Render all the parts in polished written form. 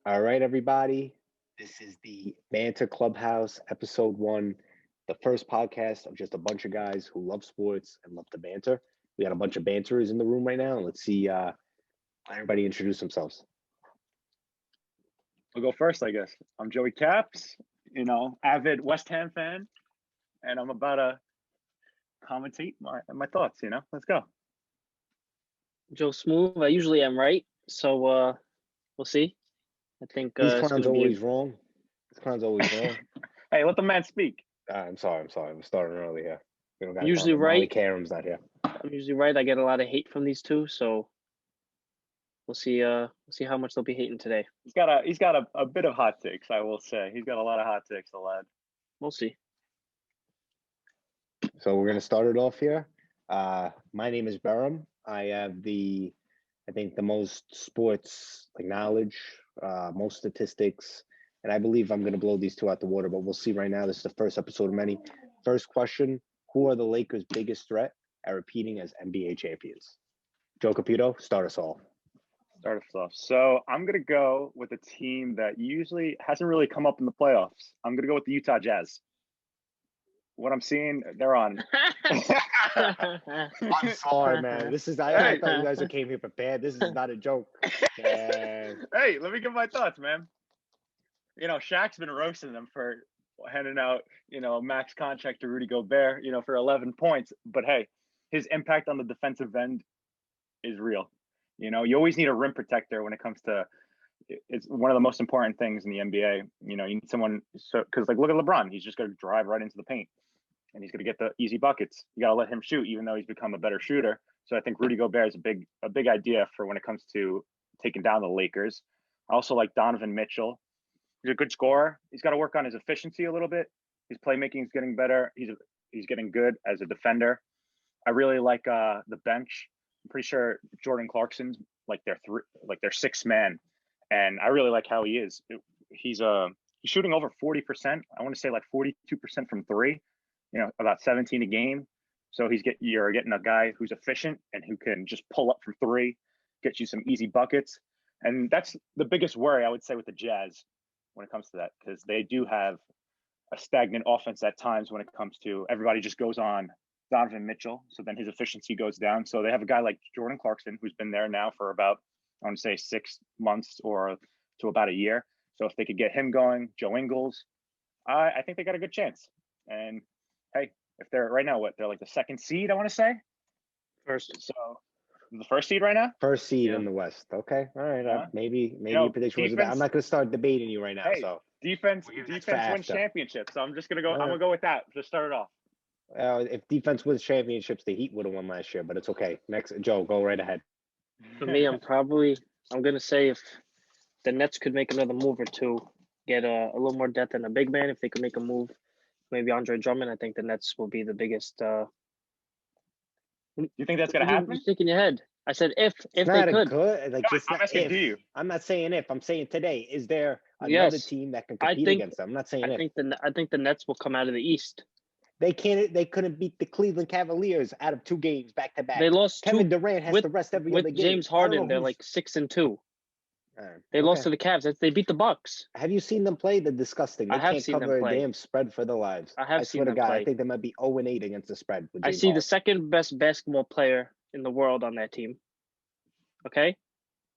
All right, everybody. This is the Banter Clubhouse, episode 1, the first podcast of just a bunch of guys who love sports and love to banter. We got a bunch of banterers in the room right now, and let's see everybody introduce themselves. I'll go first, I guess. I'm Joey Caps, avid West Ham fan, and I'm about to commentate my thoughts, Let's go. Joe Smooth. I usually am right, so we'll see. I think These clowns always wrong. This clown's always wrong. Hey, let the man speak. I'm sorry. I'm starting early here. We don't got usually right. Karam's not here. I'm usually right. I get a lot of hate from these two, so we'll see. We'll see how much they'll be hating today. He's got a bit of hot takes, I will say. He's got a lot of hot takes, the lad. We'll see. So we're gonna start it off here. My name is Berham. I have the most sports knowledge, most statistics, and I believe I'm going to blow these two out the water, but we'll see right now. This is the first episode of many. First question, who are the Lakers' biggest threat at repeating as NBA champions? Joe Caputo, start us off. So I'm going to go with a team that usually hasn't really come up in the playoffs. I'm going to go with the Utah Jazz. What I'm seeing, they're on. I'm sorry, man. I thought you guys came here prepared. This is not a joke. Hey, let me give my thoughts, man. Shaq's been roasting them for handing out, a max contract to Rudy Gobert, for 11 points. But hey, his impact on the defensive end is real. You always need a rim protector when it comes to. It's one of the most important things in the NBA. You need someone because look at LeBron. He's just going to drive right into the paint. And he's going to get the easy buckets. You got to let him shoot, even though he's become a better shooter. So I think Rudy Gobert is a big idea for when it comes to taking down the Lakers. I also like Donovan Mitchell. He's a good scorer. He's got to work on his efficiency a little bit. His playmaking is getting better. He's getting good as a defender. I really like the bench. I'm pretty sure Jordan Clarkson's their sixth man, and I really like how he is. He's shooting over 40%. I want to say 42% from three. About 17 a game. So you're getting a guy who's efficient and who can just pull up from three, get you some easy buckets. And that's the biggest worry, I would say, with the Jazz when it comes to that, because they do have a stagnant offense at times when it comes to everybody just goes on Donovan Mitchell. So then his efficiency goes down. So they have a guy like Jordan Clarkson, who's been there now for about, I want to say 6 months or to about a year. So if they could get him going, Joe Ingles, I think they got a good chance. And hey, if they're right now, they're the second seed, I want to say. First. So the first seed right now? First seed in the West. Okay. All right. Maybe your prediction was about. I'm not going to start debating you right now. Hey, so defense wins championships. So I'm just going to go. I'm going to go with that. Just start it off. If defense wins championships, the Heat would have won last year, but it's okay. Next, Joe, go right ahead. For me, I'm going to say if the Nets could make another move or two, get a little more depth and a big man, if they could make a move. Maybe Andre Drummond. I think the Nets will be the biggest. You think that's going to happen? You're shaking your head. I said if they could. I'm asking, do you? I'm not saying if. I'm saying today. Is there another team that can compete against them? I'm not saying if. I think the Nets will come out of the East. They couldn't beat the Cleveland Cavaliers out of 2 games back to back. They lost. Kevin Durant has to rest every other game. With James Harden, they're 6-2. They lost to the Cavs. They beat the Bucks. Have you seen them play? They're disgusting. They can't cover a damn spread for their lives. I swear to God, I think they might be 0-8 against the spread. I see the second best basketball player in the world on that team. Okay?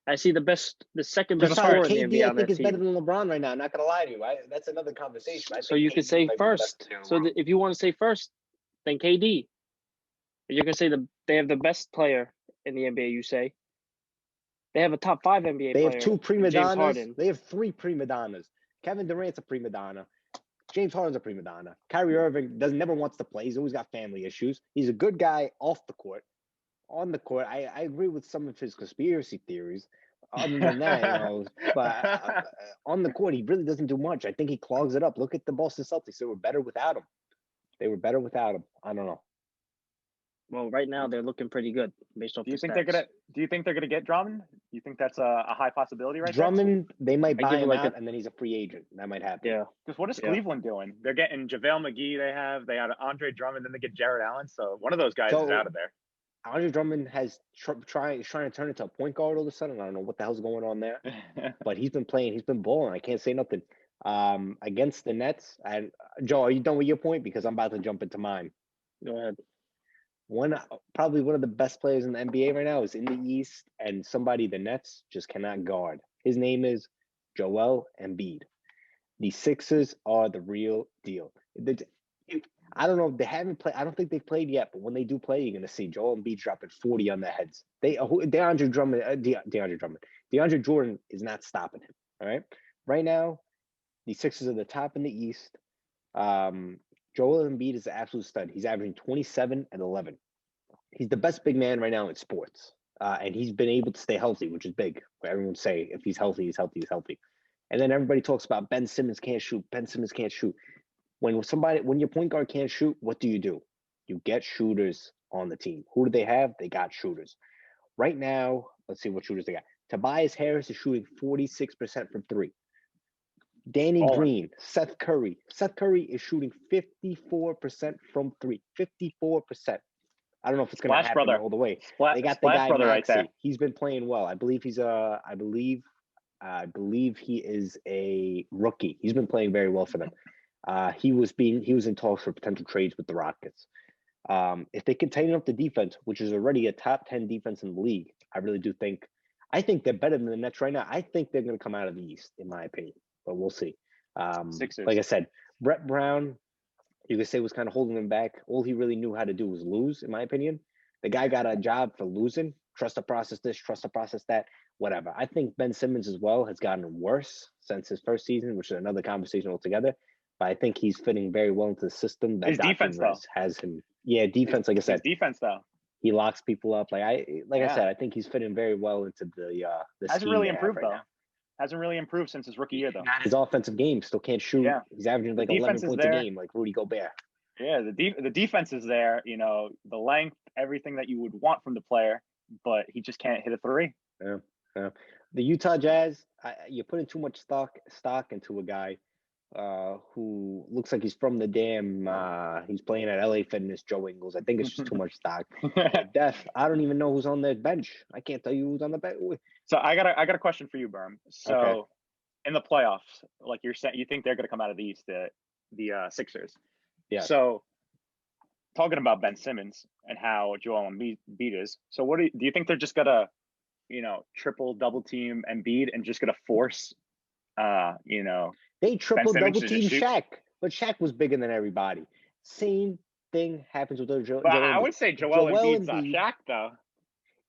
I see the second best scorer in the NBA on that team. I think is better than LeBron right now. I'm not going to lie to you. That's another conversation. So you could say first. So if you want to say first, then KD. You're going to say they have the best player in the NBA, you say. They have a top 5 NBA player. They have 2 prima donnas. They have 3 prima donnas. Kevin Durant's a prima donna. James Harden's a prima donna. Kyrie Irving never wants to play. He's always got family issues. He's a good guy off the court. On the court, I agree with some of his conspiracy theories. Other than that, but on the court, he really doesn't do much. I think he clogs it up. Look at the Boston Celtics. They were better without him. I don't know. Well, right now they're looking pretty good based off. Do you think they're gonna get Drummond? Do you think that's a high possibility right now? Drummond, they might buy him out, and then he's a free agent. That might happen. Yeah. Because what is Cleveland doing? They're getting JaVale McGee. They had Andre Drummond. Then they get Jared Allen. So one of those guys is out of there. Andre Drummond has trying to turn into a point guard all of a sudden. I don't know what the hell's going on there, but he's been playing. He's been balling. I can't say nothing. Against the Nets, and Joe, are you done with your point? Because I'm about to jump into mine. Go ahead. Probably one of the best players in the NBA right now is in the East, and somebody the Nets just cannot guard. His name is Joel Embiid. The Sixers are the real deal. I don't know if they haven't played. I don't think they've played yet, but when they do play, you're gonna see Joel Embiid dropping 40 on their heads. DeAndre Jordan is not stopping him. All right, right now, the Sixers are the top in the East. Joel Embiid is an absolute stud. He's averaging 27 and 11. He's the best big man right now in sports, and he's been able to stay healthy, which is big. Everyone say if he's healthy, he's healthy, he's healthy. And then everybody talks about Ben Simmons can't shoot. Ben Simmons can't shoot. When your point guard can't shoot, what do? You get shooters on the team. Who do they have? They got shooters. Right now, let's see what shooters they got. Tobias Harris is shooting 46% from three. Danny Green, Seth Curry. Seth Curry is shooting 54% from three. 54%. I don't know if it's going to happen all the way. They got the guy Maxey. Right there. He's been playing well. I believe he is a rookie. He's been playing very well for them. He was in talks for potential trades with the Rockets. If they can tighten up the defense, which is already a top 10 defense in the league, I really do think. I think they're better than the Nets right now. I think they're going to come out of the East, in my opinion, but we'll see. Like I said, Brett Brown, you could say, was kind of holding them back. All he really knew how to do was lose, in my opinion. The guy got a job for losing. Trust the process this, trust the process that, whatever. I think Ben Simmons as well has gotten worse since his first season, which is another conversation altogether. But I think he's fitting very well into the system that his defense has him. Yeah, defense, like I said. His defense though. He locks people up. I said, I think he's fitting very well into the hasn't really improved though. Now. Hasn't really improved since his rookie year though. His offensive game still can't shoot. Yeah. He's averaging like 11 points a game, like Rudy Gobert. Yeah, the defense is there. You know, the length, everything that you would want from the player, but he just can't hit a three. Yeah. The Utah Jazz, you're putting too much stock into a guy who looks like he's from the damn. He's playing at LA Fitness, Joe Ingles. I think it's just too much stock. Def, I don't even know who's on the bench. I can't tell you who's on the bench. So I got a question for you, Berm. So in the playoffs, like you're saying, you think they're going to come out of the East, the Sixers. Yeah. So talking about Ben Simmons and how Joel Embiid is. So what do you think they're just gonna, triple double team Embiid and just gonna force, They triple double team Shaq, but Shaq was bigger than everybody. Same thing happens with Joel. I would say Joel Embiid's not Shaq though.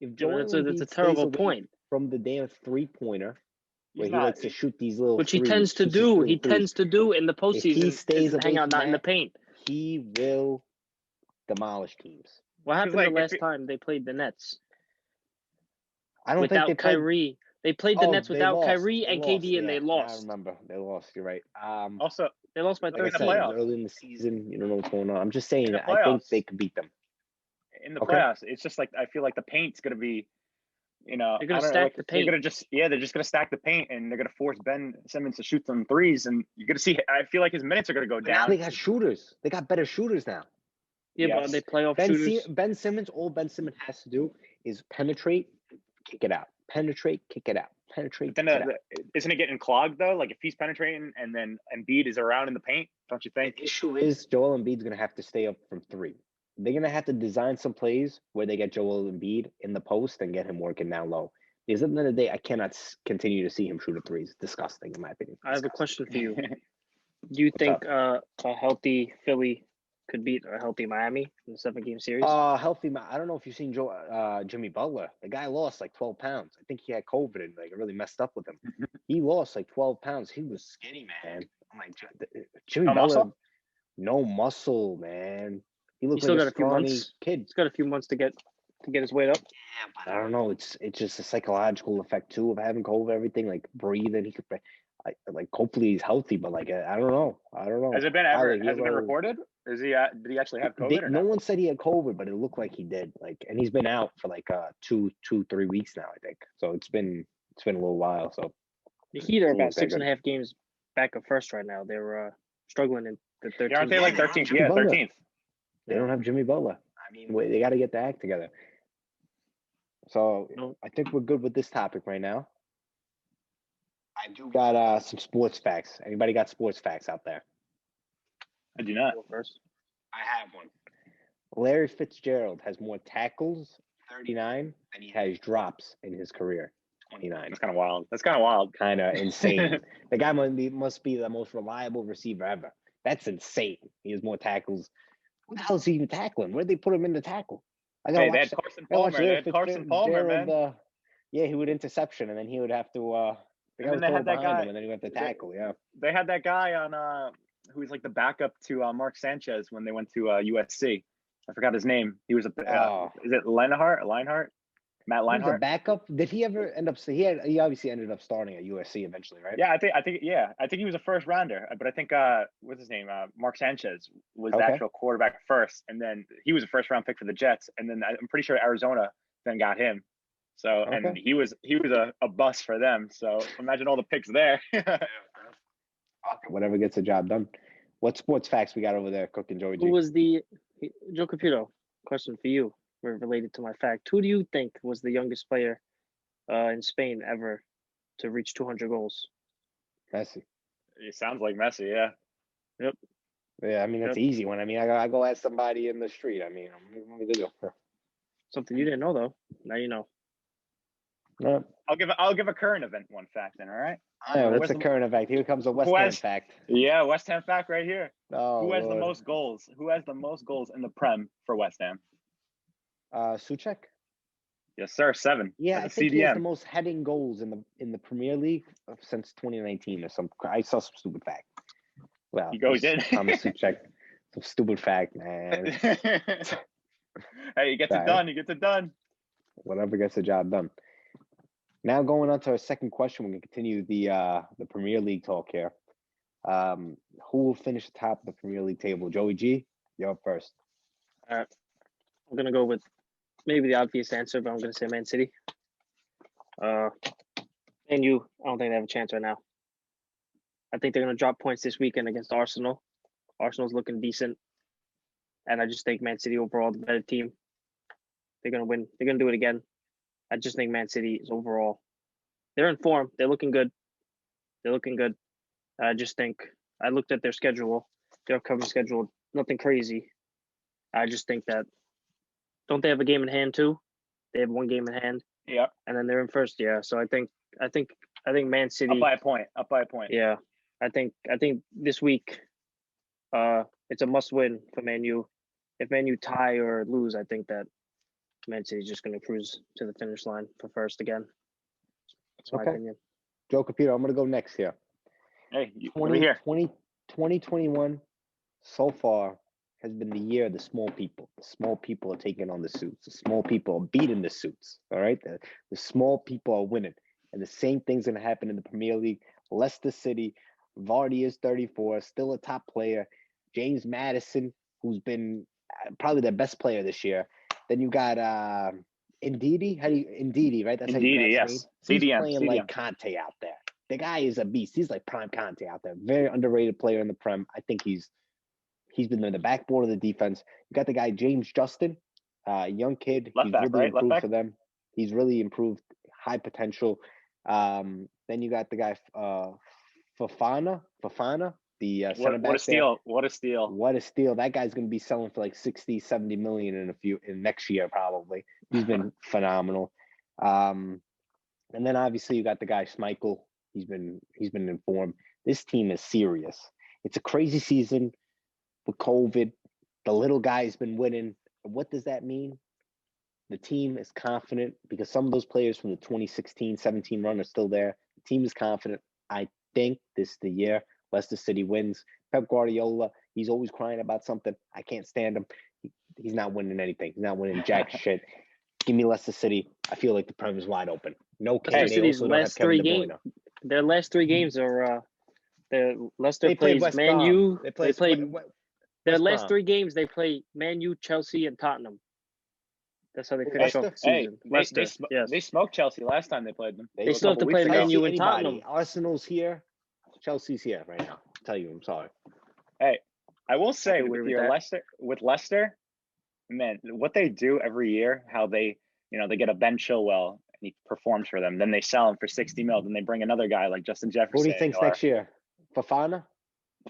If Joel Embiid that's a terrible point from the damn 3-pointer. Where he likes to shoot these little. Which he tends to do. He tends to do in the postseason. If he stays hang out, not in the paint. He will demolish teams. What happened the last time they played the Nets? I don't think they Kyrie. They played the Nets without Kyrie and KD, and they lost. I remember they lost. You're right. Also, they lost by 13. Early in the season, you don't know what's going on. I'm just saying. I think they could beat them. In the playoffs, it's just like I feel like the paint's going to be. They're gonna stack the paint. They're just gonna stack the paint, and they're gonna force Ben Simmons to shoot some threes, and you're gonna see. I feel like his minutes are gonna go down. Now they got shooters. They got better shooters now. Yeah, but they playoff shooters. Ben Simmons. All Ben Simmons has to do is penetrate, kick it out. Penetrate, kick it out. Penetrate. But then isn't it getting clogged though? Like if he's penetrating and then Embiid is around in the paint, don't you think? The issue is Joel Embiid's gonna have to stay up from three. They're going to have to design some plays where they get Joel Embiid in the post and get him working down low. Because at the end of the day, I cannot continue to see him shoot a three. It's disgusting, in my opinion. I have a question for you. Do you think a healthy Philly could beat a healthy Miami in the 7-game series? Healthy. I don't know if you've seen Jimmy Butler. The guy lost like 12 pounds. I think he had COVID and like it really messed up with him. He lost like 12 pounds. He was skinny, man. I'm like, Jimmy Butler, muscle? No muscle, man. He looks like a scrawny kid. He's got a few months to get his weight up. Yeah, but I don't know. It's just a psychological effect too of having COVID. Everything like breathing. He could hopefully he's healthy, but like I don't know. Has it been reported? Did he actually have COVID? No one said he had COVID, but it looked like he did. And he's been out for like 2-3 weeks now, I think. So it's been a little while. So the Heat are about 6.5 games back of first right now. They're struggling in the 13th. Yeah, aren't they like 13th? Yeah, 13th. They don't have Jimmy Butler. I mean, they got to get the act together. So No. I think we're good with this topic right now. I do got some sports facts. Anybody got sports facts out there? I do not. Go first. I have one. Larry Fitzgerald has more tackles, 39, than he has drops in his career, 29. That's kind of wild. That's kind of wild. Kind of insane. The guy must be the most reliable receiver ever. That's insane. He has more tackles. Who the hell is he even tackling? Where'd they put him in the tackle? Hey, they had Carson Palmer. They had Carson Palmer, man. Yeah, he would interception, and then he would have to. The guy And would then they throw had that behind guy. him, and then he went to tackle. Yeah. They had that guy on who was like the backup to Mark Sanchez when they went to USC. I forgot his name. He was a. Is it Leinart? Matt He was a Leinart. backup. Did he ever end up? He obviously ended up starting at USC eventually, right? Yeah, I think he was a first rounder, but I think what's his name? Mark Sanchez was the actual quarterback first, and then he was a first round pick for the Jets, and then I'm pretty sure Arizona then got him. So and he was a bust for them. So imagine all the picks there. Whatever gets the job done. What sports facts we got over there, Cook and Joey G? Who was Joe Caputo? Question for you, related to my fact. Who do you think was the youngest player in Spain ever to reach 200 goals? Messi. It sounds like Messi, yeah. Yep. Yeah, I mean that's an easy one. I mean, I go ask somebody in the street. I mean, something you didn't know though. Now you know. No. I'll give a current event one fact then. All right. What's the current fact? Here comes a West Ham fact. Yeah, West Ham fact right here. Oh, who has Lord. the most goals? Who has the most goals in the Prem for West Ham? Suchek. Yes, sir. 7. Yeah, I think CDM. he has the most heading goals in the Premier League since 2019 or some. I saw some stupid fact. Well, he did. Thomas Suchek. Some stupid fact, man. Hey, he gets it done. He gets it done. Whatever gets the job done. Now going on to our second question, we're gonna continue the Premier League talk here. Who will finish atop the Premier League table? Joey G, you're up first. All right. I'm gonna go with maybe the obvious answer, but I'm gonna say Man City. Man U, I don't think they have a chance right now. I think they're gonna drop points this weekend against Arsenal. Arsenal's looking decent, and I just think Man City overall the better team. They're gonna win. They're gonna do it again. I just think Man City is overall. They're in form. They're looking good. I just think I looked at their schedule, their upcoming schedule. Nothing crazy. I just think that. Don't they have a game in hand too? They have one game in hand. Yeah. And then they're in first. Yeah. So I think Man City. Up by a point. Yeah. I think this week, it's a must win for Man U. If Man U tie or lose, I think that Man City's just going to cruise to the finish line for first again. That's my opinion. Joe Caputo, I'm going to go next here. Hey, over here. 2021 so far has been the year of the small people. The small people are taking on the suits. The small people are beating the suits. All right? The small people are winning. And the same thing's going to happen in the Premier League. Leicester City, Vardy is 34, still a top player. James Maddison, who's been probably their best player this year. Then you got Ndidi. Ndidi, right? That's Ndidi, how you yes. He's CDM, playing like Conte out there. The guy is a beast. He's like prime Conte out there. Very underrated player in the Prem. I think he's been the backbone of the defense. You got the guy James Justin, young kid. Left he's back, really right? improved Left for them. He's really improved. High potential. Then you got the guy Fofana, the center back. What a steal. That guy's going to be selling for like 60, 70 million in next year probably. He's been phenomenal. And then obviously you got the guy Schmeichel. He's been informed. This team is serious. It's a crazy season with COVID. The little guy's been winning. What does that mean? The team is confident because some of those players from the 2016-17 run are still there. The team is confident. I think this is the year Leicester City wins. Pep Guardiola, he's always crying about something. I can't stand him. He's not winning anything. He's not winning jack shit. Give me Leicester City. I feel like the Prem is wide open. No Kane. Leicester City's last 3 games. Their last 3 games are Leicester plays Man U. They played their last 3 games. They play Man U, Chelsea, and Tottenham. That's how they finish off the season. Hey, they smoked Chelsea last time they played them. They still have to play Man U and Tottenham. Arsenal's here. Chelsea's here right now. I'll tell you, I'm sorry. Hey, I will say with Leicester, man, what they do every year, how they they get a Ben Chilwell and he performs for them. Then they sell him for 60 mil. Then they bring another guy like Justin Jefferson. Who do you think's next year? Fofana?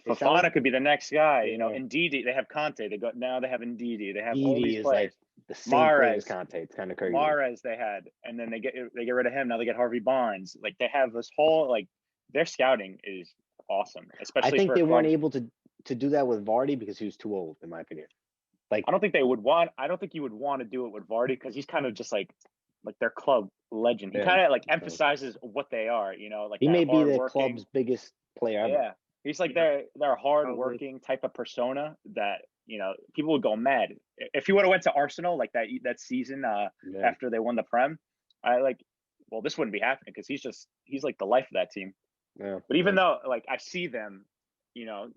Fofana could be the next guy. Ndidi. They have Conte. Now they have Ndidi. They have all these players. Like the same player as Conte. It's kind of crazy. Mahrez they had, and then they get rid of him. Now they get Harvey Barnes. Like they have this whole their scouting is awesome. Especially I think for they weren't able to do that with Vardy because he was too old, in my opinion. I don't think you would want to do it with Vardy because he's kind of just like their club legend. He kind of emphasizes what they are. He may be the club's biggest player ever. Yeah, he's like their hard-working type of persona that people would go mad if he would have went to Arsenal like that season after they won the Prem. This wouldn't be happening because he's like the life of that team. Yeah. But even though I see them,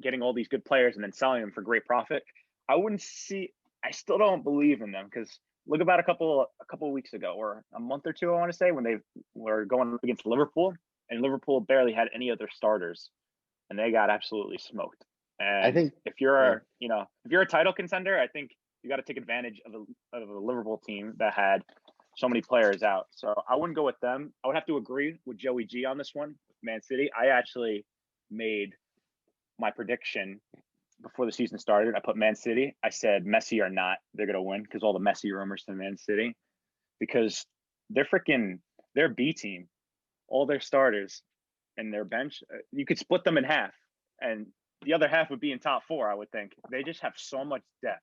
getting all these good players and then selling them for great profit, I still don't believe in them because look about a couple of weeks ago or a month or two, I want to say, when they were going up against Liverpool and Liverpool barely had any other starters and they got absolutely smoked. And I think if you're a title contender, I think you got to take advantage of a Liverpool team that had so many players out. So I wouldn't go with them. I would have to agree with Joey G on this one, with Man City. I actually made my prediction before the season started. I put Man City. I said Messi or not, they're going to win because all the Messi rumors to Man City. Because their B team, all their starters and their bench, you could split them in half. And the other half would be in top four, I would think. They just have so much depth.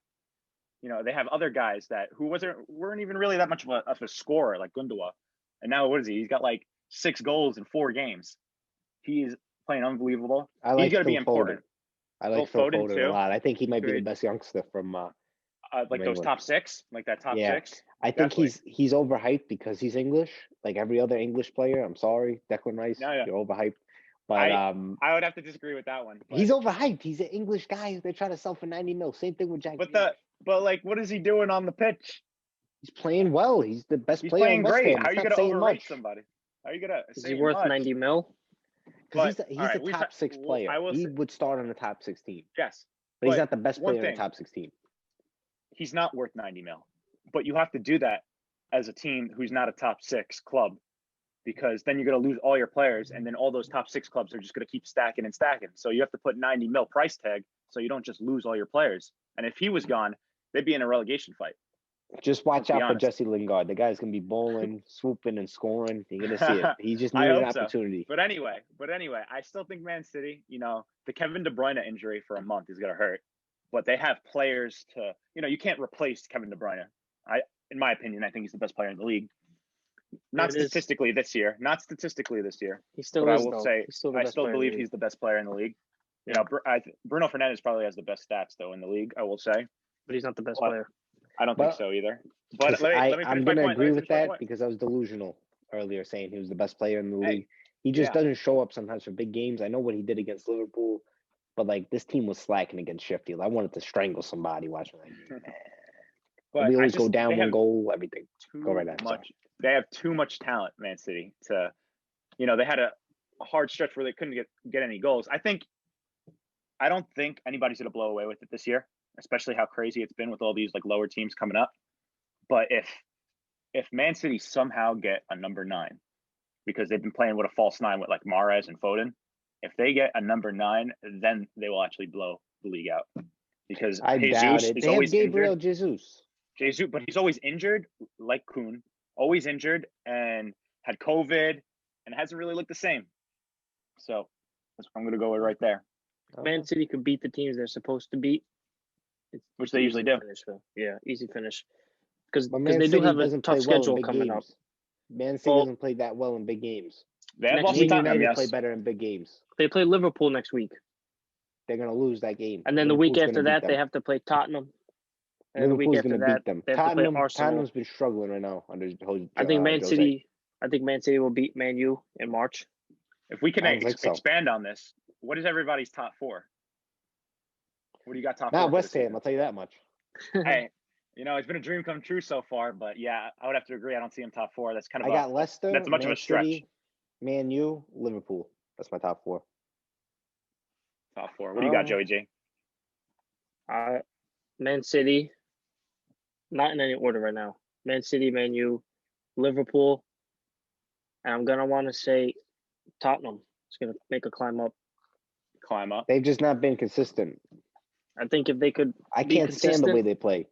They have other guys who weren't even really that much of a scorer, like Gundogan. And now what is he? He's got 6 goals in 4 games. He is playing unbelievable. He's going to be important. I like Phil Foden a lot. I think he might be the best youngster from those top 6, like that top 6. I think he's overhyped because he's English, like every other English player. I'm sorry, Declan Rice, you're overhyped. But I would have to disagree with that one. But he's overhyped. He's an English guy. They're trying to sell for 90 mil. Same thing with Jack. But what is he doing on the pitch? He's playing well. He's the best player. He's playing great. How are you going to overrate somebody? How are you going to? Is he worth 90 mil? Because he's a top 6 player. He would start on the top 16. Yes, but he's not the best player in the top 16. He's not worth 90 mil. But you have to do that as a team who's not a top 6 club, because then you're going to lose all your players, and then all those top 6 clubs are just going to keep stacking and stacking. So you have to put 90 mil price tag so you don't just lose all your players. And if he was gone, they'd be in a relegation fight. Just watch out for Jesse Lingard. The guy's going to be bowling, swooping, and scoring. You're going to see it. He just needed an opportunity. So. But anyway, I still think Man City, the Kevin De Bruyne injury for a month is going to hurt. But they have players to, you can't replace Kevin De Bruyne. In my opinion, I think he's the best player in the league. Not statistically this year. He still but is, I will say, I still believe he's the best player in the league. Bruno Fernandes probably has the best stats, though, in the league, I will say. But he's not the best player. I don't think so either. But I'm going to agree with that because I was delusional earlier saying he was the best player in the league. He just doesn't show up sometimes for big games. I know what he did against Liverpool, but this team was slacking against Sheffield. I wanted to strangle somebody watching that game. But we always go down one goal, everything. Go right at They have too much talent, Man City, to, they had a hard stretch where they couldn't get any goals. I don't think anybody's going to blow away with it this year, especially how crazy it's been with all these lower teams coming up. But if Man City somehow get a number 9, because they've been playing with a false 9 with Mahrez and Foden, if they get a number 9, then they will actually blow the league out. Because Jesus is always Gabriel injured. Jesus, but he's always injured, like Kuhn, always injured and had COVID, and it hasn't really looked the same. So that's what I'm going to go with right there. Man City could beat the teams they're supposed to beat. Which they usually do. Yeah, easy finish. Because they do have a tough schedule coming up. Man City doesn't play that well in big games. They have lost to Tottenham, yes. Play better in big games. They play Liverpool next week. They're going to lose that game. And then the week after that, they have to play Tottenham. And the week after that, they have to play Arsenal. Tottenham's been struggling right now under Jose. I think Man City will beat Man U in March. If we can expand on this, what is everybody's top 4? What do you got top 4? Not West Ham, I'll tell you that much. Hey, it's been a dream come true so far, but yeah, I would have to agree. I don't see him top 4. That's kind of I got Leicester. That's much Man of a stretch. City, Man U, Liverpool. That's my top 4. Top 4. What do you got, Joey G? Man City. Not in any order right now. Man City, Man U, Liverpool, and I'm gonna want to say Tottenham is gonna make a climb up. They've just not been consistent. I think if they could, I can't stand the way they play.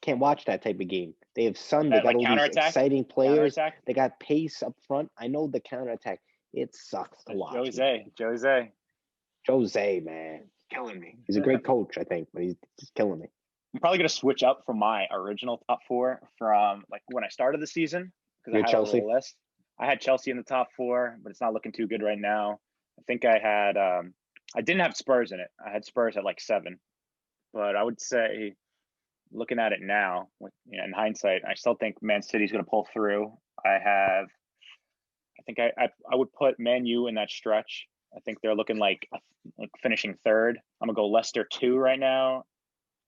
Can't watch that type of game. They have Sun. They got all these exciting players. They got pace up front. I know the counterattack. It sucks to watch. Jose, man, killing me. He's a great coach, I think, but he's just killing me. I'm probably gonna switch up from my original top four from like when I started the season because I had Chelsea? a little list. I had Chelsea in the top four, but it's not looking too good right now. I think I had I didn't have Spurs in it. I had Spurs at like 7, but I would say, looking at it now, in hindsight, I still think Man City's going to pull through. I think I would put Man U in that stretch. I think they're looking like finishing 3rd. I'm gonna go Leicester 2 right now,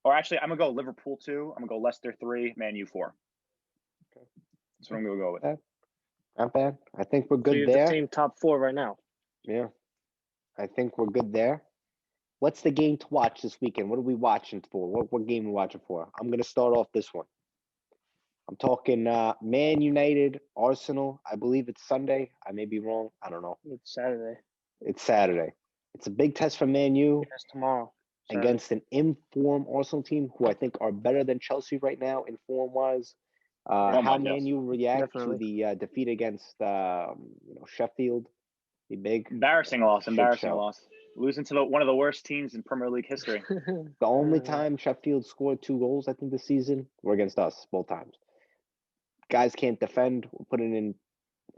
or actually I'm gonna go Liverpool 2. I'm gonna go Leicester 3, Man U 4. Okay. That's what I'm gonna go with. Not bad. I think we're good so you have there. the same top 4 right now. Yeah, I think we're good there. What's the game to watch this weekend? What are we watching for? What game are we watching for? I'm going to start off this one. I'm talking Man United, Arsenal. I believe it's Sunday. I may be wrong. I don't know. It's Saturday. It's Saturday. It's a big test for Man U. Yes, tomorrow. Saturday. Against an in-form Arsenal team who I think are better than Chelsea right now in form-wise. How Man U react to the defeat against Sheffield. Be big. Embarrassing loss. Losing to one of the worst teams in Premier League history. The only time Sheffield scored 2 goals, I think, this season were against us both times. Guys can't defend. We're putting in,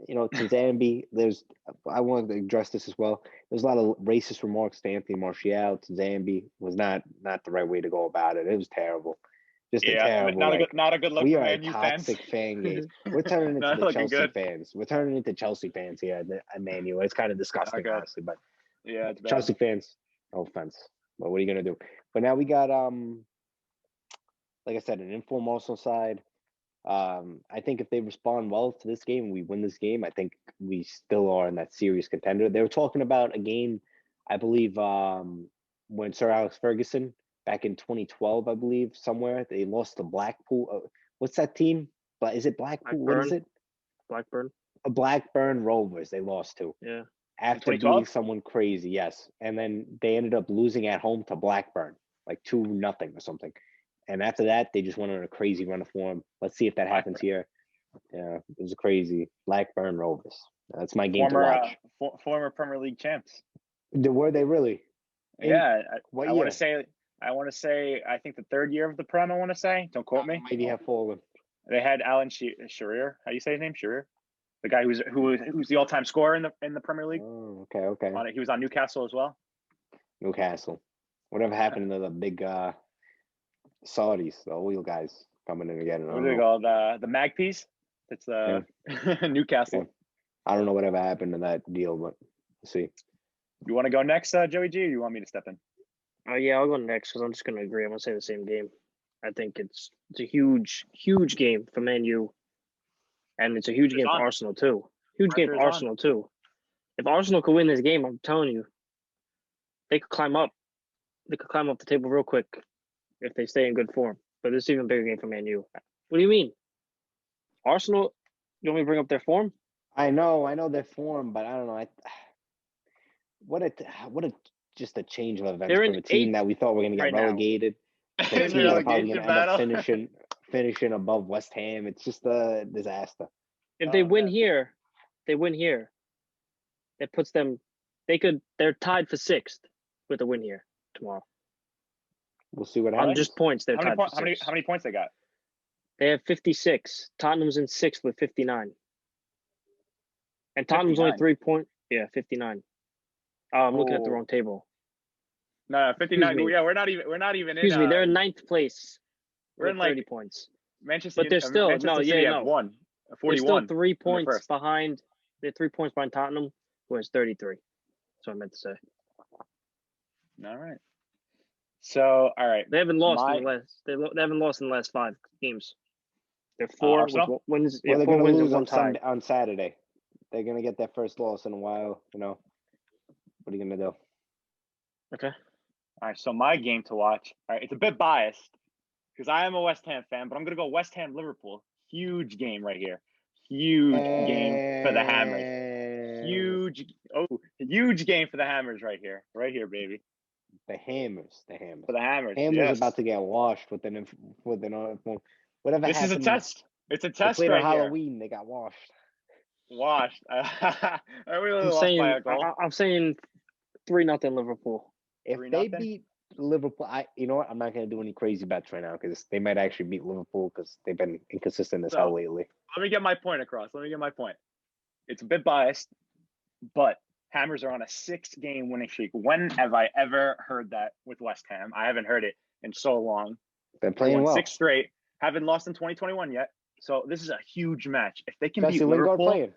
to Zambi. I want to address this as well. There's a lot of racist remarks to Anthony Martial. To Zambi was not the right way to go about it. It was terrible. Just a terrible. Not a good look. We for are Man a U toxic fans. fan base. We're turning into the Chelsea good. fans. We're turning into Chelsea fans here at Man U. It's kind of disgusting, honestly, but yeah, it's bad. Chelsea fans. No offense, but what are you gonna do? But now we got like I said, an inform Arsenal side. I think if they respond well to this game, we win this game. I think we still are in that serious contender. They were talking about a game, I believe, when Sir Alex Ferguson back in 2012, I believe, somewhere they lost to Blackpool. What's that team? But is it Blackpool? What is it? Blackburn. Blackburn Rovers. They lost to. Yeah. After beating someone crazy, yes, and then they ended up losing at home to Blackburn, like 2-0 or something. And after that, they just went on a crazy run of form. Let's see if that happens here. Yeah, it was a crazy Blackburn Rovers. That's my game to watch. Former Premier League champs. Were they really? Yeah, I want to say. I think the 3rd year of the Prem. I want to say. Don't quote me. Maybe have fallen. They had Alan Shearer. How do you say his name? Shearer. The guy who's the all-time scorer in the Premier League. Oh, okay. He was on Newcastle as well. Newcastle. Whatever happened to the big Saudis, the oil guys coming in again? What are they called? The Magpies. It's Newcastle. Yeah. I don't know whatever happened to that deal, but we'll see. You want to go next, Joey G, or you want me to step in? Yeah, I'll go next because I'm just going to agree. I'm going to say the same game. I think it's a huge game for Man U. And it's a huge game for Arsenal, too. Huge game for Arsenal, too. If Arsenal could win this game, I'm telling you, they could climb up. They could climb up the table real quick if they stay in good form. But it's an even bigger game for Man U. What do you mean? Arsenal, you want me to bring up their form? I know their form, but I don't know. What a just a change of events from a team that we thought were going to get relegated. The team are probably going to end up finishing above West Ham. It's just a disaster. If they win here, that puts them. They're tied for 6th with a win here tomorrow. We'll see what happens. On just points, they're tied for 6th. How many points they got? They have 56. Tottenham's in 6th with 59. And Tottenham's 59. Only 3 points. Yeah, 59. I'm looking at the wrong table. No, 59. Yeah, we're not even. Excuse me. They're in 9th place. We're in 30 points. Manchester, but they're still City have 41. They're still 3 points behind. They're 3 points behind Tottenham, who has 33. That's what I meant to say. All right. So, all right. They haven't lost in the last. They haven't lost in the last 5 games. They're 4 wins. Well, they're going to lose on Saturday. They're going to get their first loss in a while. What are you going to do? Okay. All right. So my game to watch. All right. It's a bit biased because I am a West Ham fan, but I'm going to go West Ham Liverpool. Huge game right here. Huge game for the Hammers. Huge game for the Hammers right here, baby. The Hammers. For the Hammers. Hammers about to get washed whatever this happened. Is a test. It's a They test played right on here. Halloween. They got washed. I really lost by a goal. I'm saying 3-0 Liverpool. If 3-0? they beat Liverpool, you know what? I'm not going to do any crazy bets right now because they might actually beat Liverpool because they've been inconsistent as hell lately. Let me get my point across. It's a bit biased, but Hammers are on a 6-game winning streak. When have I ever heard that with West Ham? I haven't heard it in so long. They're playing well. 6 straight. Haven't lost in 2021 yet. So this is a huge match. If they can Jesse beat Liverpool,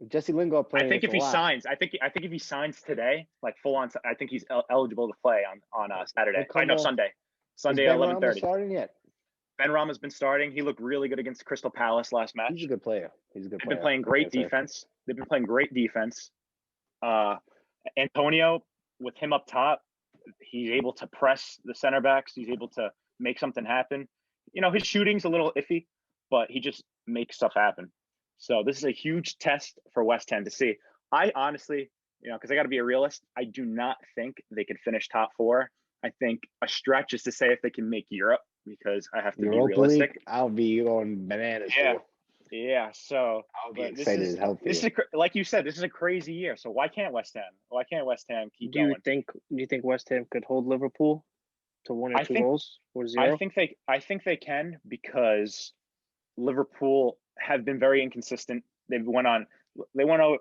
Jesse Lingard playing. I think if he signs, I think if he signs today, like full on, I think he's eligible to play on Saturday. Sunday. Sunday at 11:30. Starting yet? Ben Rama's been starting. He looked really good against Crystal Palace last match. He's a good player. They've been playing great defense. Antonio, with him up top, he's able to press the center backs. He's able to make something happen. His shooting's a little iffy, but he just makes stuff happen. So this is a huge test for West Ham to see. I honestly, because I got to be a realist, I do not think they can finish top 4. I think a stretch is to say if they can make Europe, because I have to be realistic. League, I'll be going bananas. Yeah. So I'll be excited as hell. This is like you said, this is a crazy year. So why can't West Ham keep going? Do you think West Ham could hold Liverpool to 1 or 2 goals or 0? I think they can, because Liverpool have been very inconsistent. They went on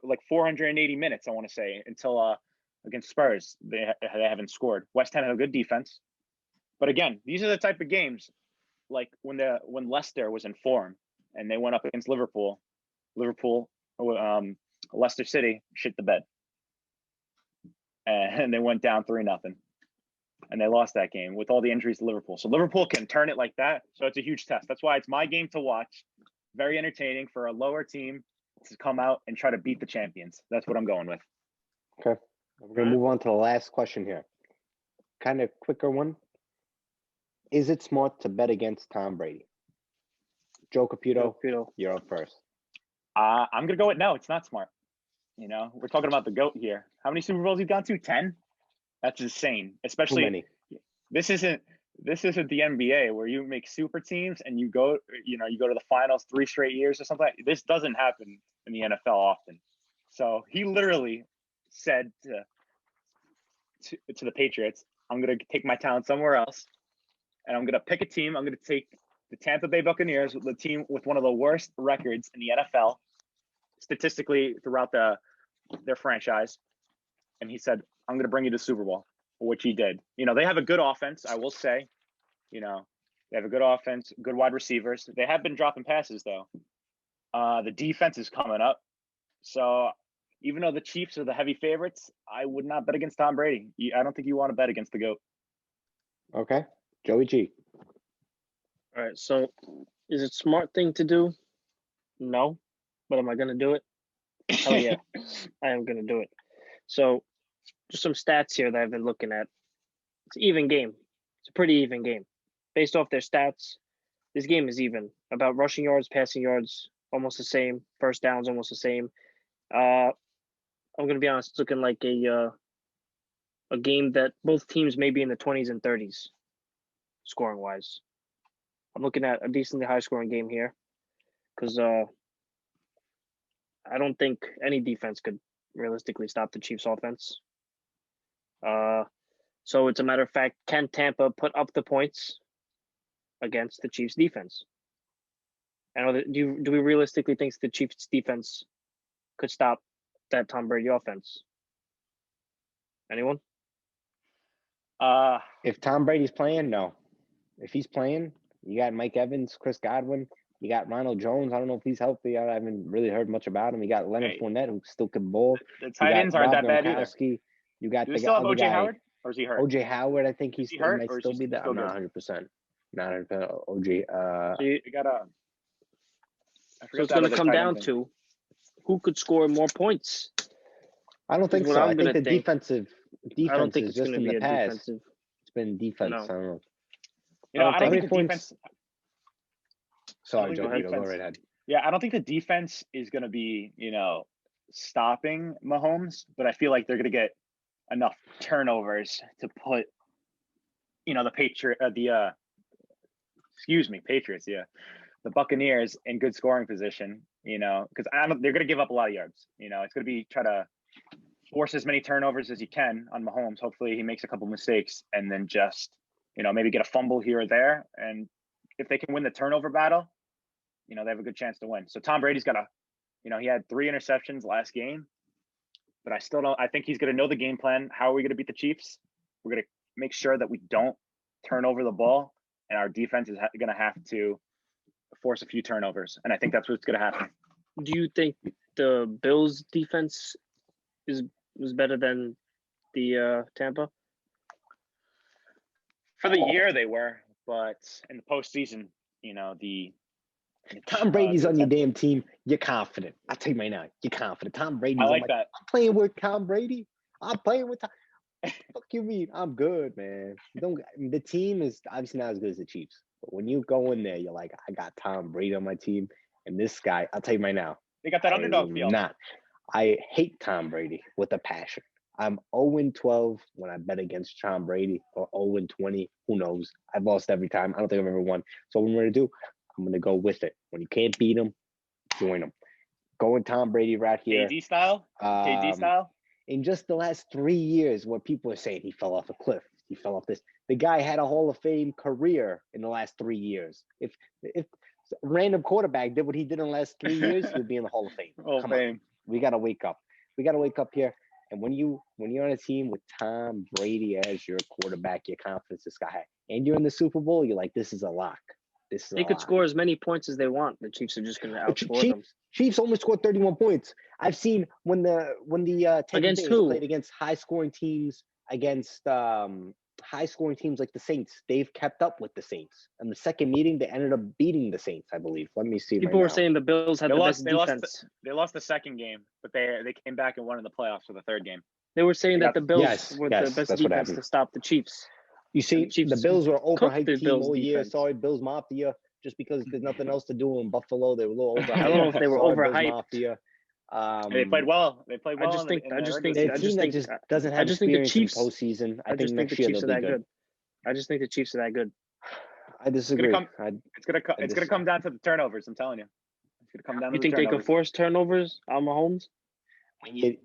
like 480 minutes, I want to say, until against Spurs they haven't scored. West Ham have a good defense, but again, these are the type of games like when Leicester was in form and they went up against Liverpool, Leicester City shit the bed, and they went down 3-0, and they lost that game with all the injuries to Liverpool. So Liverpool can turn it like that. So it's a huge test. That's why it's my game to watch. Very entertaining for a lower team to come out and try to beat the champions. That's what I'm going with. Okay. We're going to move on to the last question here. Kind of quicker one. Is it smart to bet against Tom Brady? Joe Caputo, you're up first. I'm going to go with no. It's not smart. We're talking about the GOAT here. How many Super Bowls he's gone to? 10? That's insane. Especially, this isn't the NBA where you make super teams and you go to the finals 3 straight years or something. This doesn't happen in the NFL often. So he literally said to the Patriots, I'm going to take my talent somewhere else, and I'm going to pick a team. I'm going to take the Tampa Bay Buccaneers, the team with one of the worst records in the NFL statistically throughout their franchise. And he said, I'm going to bring you to the Super Bowl, which he did. They have a good offense, I will say. They have a good offense, good wide receivers. They have been dropping passes, though. The defense is coming up. So even though the Chiefs are the heavy favorites, I would not bet against Tom Brady. I don't think you want to bet against the GOAT. Okay. Joey G. All right. So is it a smart thing to do? No. But am I going to do it? Hell yeah. I am going to do it. So just some stats here that I've been looking at. It's an even game. It's a pretty even game. Based off their stats, this game is even. About rushing yards, passing yards, almost the same. First downs, almost the same. I'm going to be honest, it's looking like a game that both teams may be in the 20s and 30s, scoring-wise. I'm looking at a decently high-scoring game here because I don't think any defense could realistically stop the Chiefs' offense. So it's a matter of fact, can Tampa put up the points against the Chiefs' defense? And do we realistically think the Chiefs' defense could stop that Tom Brady offense? Anyone? If Tom Brady's playing, no. If he's playing, you got Mike Evans, Chris Godwin, you got Ronald Jones. I don't know if he's healthy. I haven't really heard much about him. You got Leonard Fournette, who still can bowl. The tight ends aren't that bad either. You got Do we still have OJ Howard, or is he hurt? OJ Howard, I think he's hurt, might or still be there. I'm not 100%. Not 100%. OJ. So you got a. So it's going to come down to who could score more points. I don't think so. I think the defense I don't think is it's just going to in be the a past. defensive. It's been defense. No. I don't know. I don't think the defense. Sorry, Joe. Go right ahead. Yeah, I don't think the defense is going to be, stopping Mahomes, but I feel like they're going to get enough turnovers to put, Patriots, yeah, the Buccaneers in good scoring position, because they're going to give up a lot of yards. It's going to be try to force as many turnovers as you can on Mahomes. Hopefully he makes a couple mistakes and then just, maybe get a fumble here or there. And if they can win the turnover battle, they have a good chance to win. So Tom Brady's got he had 3 interceptions last game, but I think he's going to know the game plan. How are we going to beat the Chiefs? We're going to make sure that we don't turn over the ball, and our defense is going to have to force a few turnovers. And I think that's what's going to happen. Do you think the Bills defense was better than the Tampa? For the year they were, but in the postseason, Tom Brady's on your damn team. You're confident. I'll tell you right now. You're confident. Tom Brady's. I like that. I'm playing with Tom Brady. I'm playing with Tom. Fuck you mean? I'm good, man. The team is obviously not as good as the Chiefs. But when you go in there, you're like, I got Tom Brady on my team. And this guy, I'll tell you right now. They got that underdog feel. I hate Tom Brady with a passion. I'm 0-12 when I bet against Tom Brady, or 0-20. Who knows? I've lost every time. I don't think I've ever won. So what I'm going to do, I'm going to go with it. When you can't beat him, join him. Going Tom Brady right here. KD style? KD style? In just the last 3 years, what people are saying, he fell off a cliff. He fell off this. The guy had a Hall of Fame career in the last 3 years. If a random quarterback did what he did in the last 3 years, he'll be in the Hall of Fame. Come on. We got to wake up. We got to wake up here. And when you're on a team with Tom Brady as your quarterback, your confidence is sky high, and you're in the Super Bowl, you're like, this is a lock. They could score as many points as they want. The Chiefs are just going to outscore them. Chiefs only scored 31 points. I've seen when the against who played against high scoring teams, against high scoring teams like the Saints, they've kept up with the Saints. In the second meeting, they ended up beating the Saints, I believe. Let me see. People were saying the Bills had the best defense. They lost the second game, but they came back and won in the playoffs for the third game. They were saying that the Bills were the best defense to stop the Chiefs. You see, the Bills were overhyped team all year. Sorry, Bills Mafia. Just because there's nothing else to do in Buffalo, they were a little overhyped. I don't know if they were overhyped. Mafia. They played well. They played well. I just think doesn't have experience in postseason. I think next year they'll be good. I just think the Chiefs are that good. I disagree. It's gonna come down to the turnovers. I'm telling you, it's gonna come down. You think they could force turnovers on Mahomes?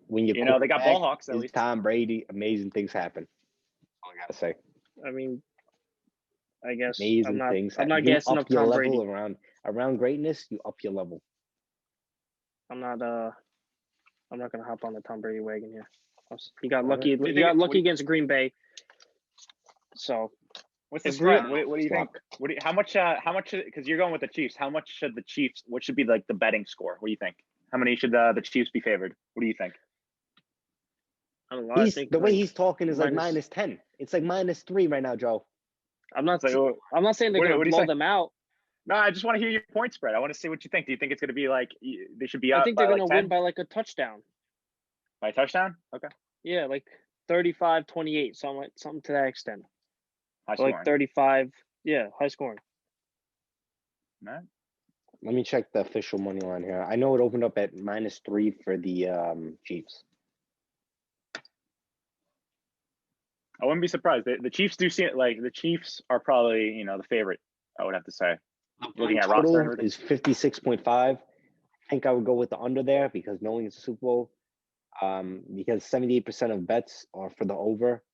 When you they got ball hawks. At least Tom Brady, amazing things happen. That's all I gotta say. I mean, I guess amazing things. I'm not guessing up Tom Brady. Around greatness, you up your level. I'm not gonna hop on the Tom Brady wagon here. He got lucky. He got lucky against Green Bay. So, what's the spread? What do you think? How much? Because you're going with the Chiefs. How much should the Chiefs? What should be like the betting score? What do you think? How many should the Chiefs be favored? What do you think? I don't know. I think the way he's talking is like -10. It's like -3 right now, Joe. I'm not saying they're going to blow them out. No, I just want to hear your point spread. I want to see what you think. Do you think it's going to be like they should be up? I think they're going to win by like a touchdown. By a touchdown? Okay. Yeah, like 35-28, something to that extent. High scoring. Like 35. Yeah, high scoring. Right. Let me check the official money line here. I know it opened up at -3 for the Chiefs. I wouldn't be surprised. The Chiefs do seem like the Chiefs are probably, the favorite, I would have to say. Looking at roster is 56.5. I think I would go with the under there because knowing it's a Super Bowl, because 78% of bets are for the over.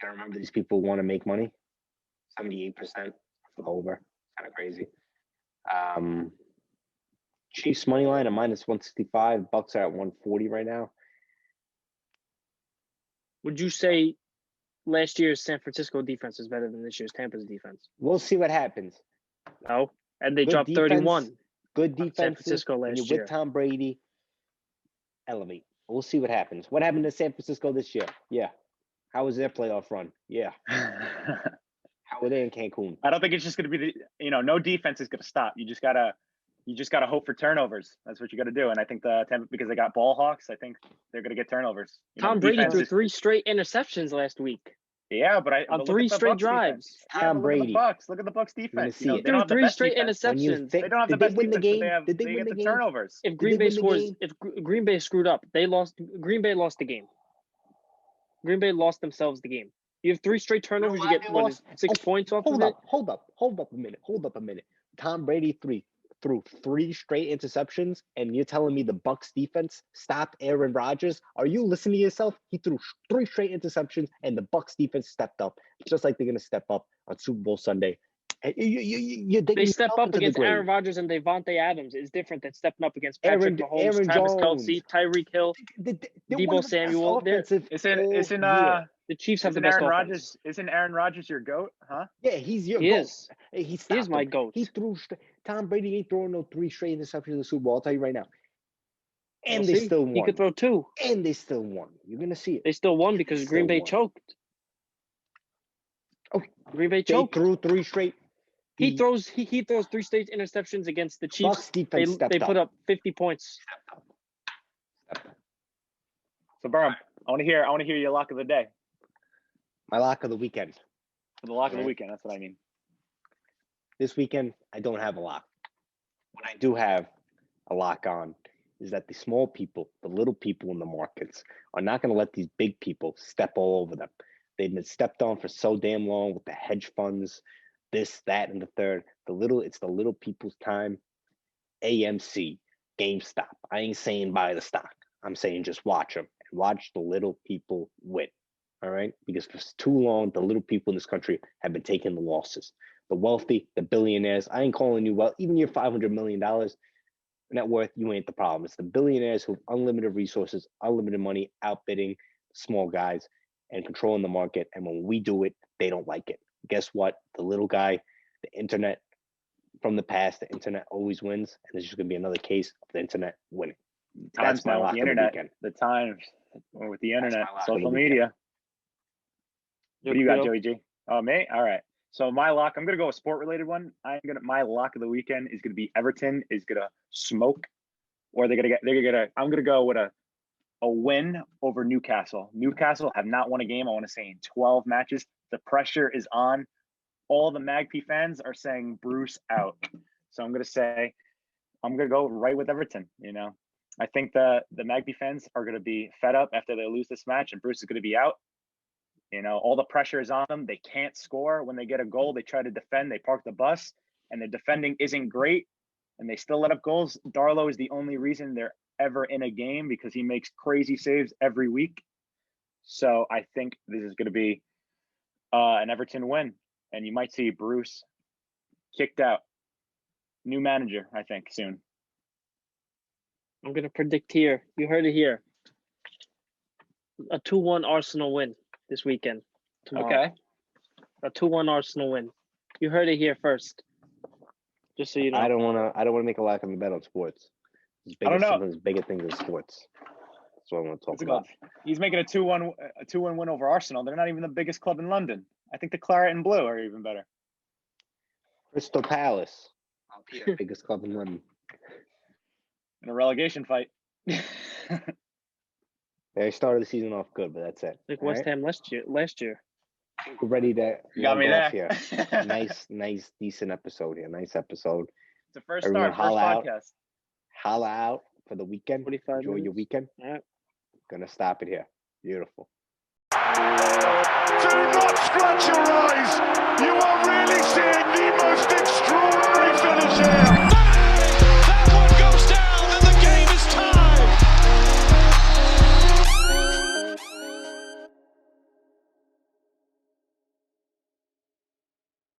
I remember these people want to make money. 78% for the over. Kind of crazy. Chiefs money line at -165. Bucks are at 140 right now. Would you say last year's San Francisco defense is better than this year's Tampa's defense? We'll see what happens. No, and they dropped 31. Good defense. San Francisco last year. With Tom Brady, elevate. We'll see what happens. What happened to San Francisco this year? Yeah. How was their playoff run? Yeah. How were they in Cancun? I don't think it's just going to be no defense is going to stop. You just gotta hope for turnovers. That's what you got to do. And I think because they got ball hawks, I think they're going to get turnovers. Tom Brady threw 3 straight interceptions last week. Yeah, but on but 3 look at the straight Bucks defense. drives. Yeah, Tom but Brady. Look at the Bucks defense. see it. They don't have the 3 best straight defense. When you interceptions. think, They don't have the did they best win the defense, game? but Did they win get the the game? turnovers. If Did Green they Bay win the scores, game? if Green Bay screwed up, they lost. Green Bay lost the game. Green Bay lost themselves the game. You have 3 straight turnovers. You why get they what lost? is 6 points off of it. Hold up a minute. Tom Brady threw 3 straight interceptions, and you're telling me the Bucks defense stopped Aaron Rodgers? Are you listening to yourself? He threw 3 straight interceptions, and the Bucks defense stepped up, just like they're gonna step up on Super Bowl Sunday. They step up against Aaron Rodgers and Devontae Adams. It's different than stepping up against Patrick Mahomes, Aaron Travis Jones. Kelce, Tyreek Hill, Debo Samuel. The Chiefs have the best offense. Isn't Aaron Rodgers your GOAT? Huh? Yeah, he's your He GOAT. is. Hey, He is my GOAT. He threw. Tom Brady ain't throwing no 3 straight interceptions in the Super Bowl. I'll tell you right now. And they still won. He could throw 2. And they still won. You're gonna see it. They still won because Green Bay choked. Oh, Green Bay choked. They threw 3 straight. He throws 3 straight interceptions against the Chiefs. Bucks defense They put up 50 points. So Berm, I want to hear your lock of the day. My lock of the weekend. For the lock of the weekend, that's what I mean. This weekend, I don't have a lock. What I do have a lock on is that the small people, the little people in the markets, are not going to let these big people step all over them. They've been stepped on for so damn long with the hedge funds, this, that, and the third. It's the little people's time. AMC, GameStop. I ain't saying buy the stock. I'm saying just watch them and watch the little people win. All right? Because for too long, the little people in this country have been taking the losses. The wealthy, the billionaires. I ain't calling you well. Even your $500 million net worth, you ain't the problem. It's the billionaires who have unlimited resources, unlimited money, outbidding small guys and controlling the market. And when we do it, they don't like it. Guess what? The little guy, the internet from the past, the internet always wins. And there's just going to be another case of the internet winning. That's my lock of the weekend. The times with the internet, social media. What do you got, Joey G? Oh, me? All right. So my lock, I'm gonna go a sport-related one. My lock of the weekend is gonna be Everton is gonna smoke, or I'm gonna go with a win over Newcastle. Newcastle have not won a game, I want to say, in 12 matches. The pressure is on. All the Magpie fans are saying Bruce out. So I'm gonna go right with Everton. I think the Magpie fans are gonna be fed up after they lose this match, and Bruce is gonna be out. All the pressure is on them. They can't score. When they get a goal, they try to defend. They park the bus, and the defending isn't great, and they still let up goals. Darlow is the only reason they're ever in a game because he makes crazy saves every week. So I think this is going to be an Everton win, and you might see Bruce kicked out. New manager, I think, soon. I'm going to predict here. You heard it here. A 2-1 Arsenal win this weekend. Tomorrow. Okay. A 2-1 Arsenal win. You heard it here first. Just so you know. I don't want to make a lock on the bet on sports. I don't know. Sometimes bigger things in sports. That's what I want to talk about. He's making a 2-1 win over Arsenal. They're not even the biggest club in London. I think the Claret and Blue are even better. Crystal Palace. Up here, biggest club in London. In a relegation fight. They started the season off good, but that's it. Like West Ham last year. We're ready to got me there. Here. nice, decent episode here. Nice episode. It's the first podcast. Holla out for the weekend. 45 Enjoy minutes. your weekend. All right. Gonna stop it here. Beautiful. Do not scratch your eyes. You are